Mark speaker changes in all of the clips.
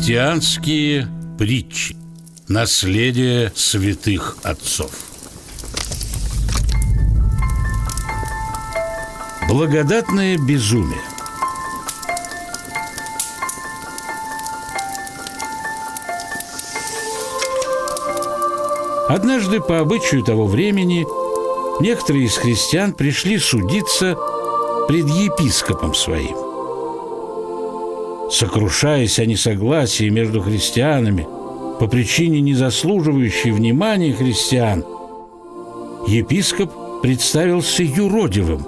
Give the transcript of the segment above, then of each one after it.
Speaker 1: Христианские притчи. Наследие святых отцов. Благодатное безумие. Однажды, по обычаю того времени, некоторые из христиан пришли судиться пред епископом своим. Сокрушаясь о несогласии между христианами по причине незаслуживающей внимания христиан, епископ представился юродивым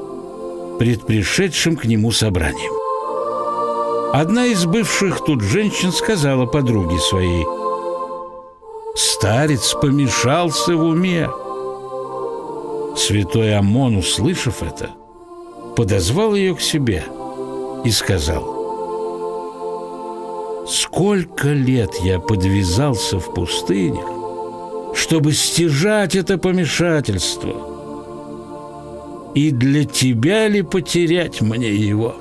Speaker 1: пред пришедшим к нему собранием. Одна из бывших тут женщин сказала подруге своей: «Старец помешался в уме». Святой Аммон, услышав это, подозвал ее к себе и сказал: «Сколько лет я подвязался в пустынях, чтобы стяжать это помешательство, и для тебя ли потерять мне его?»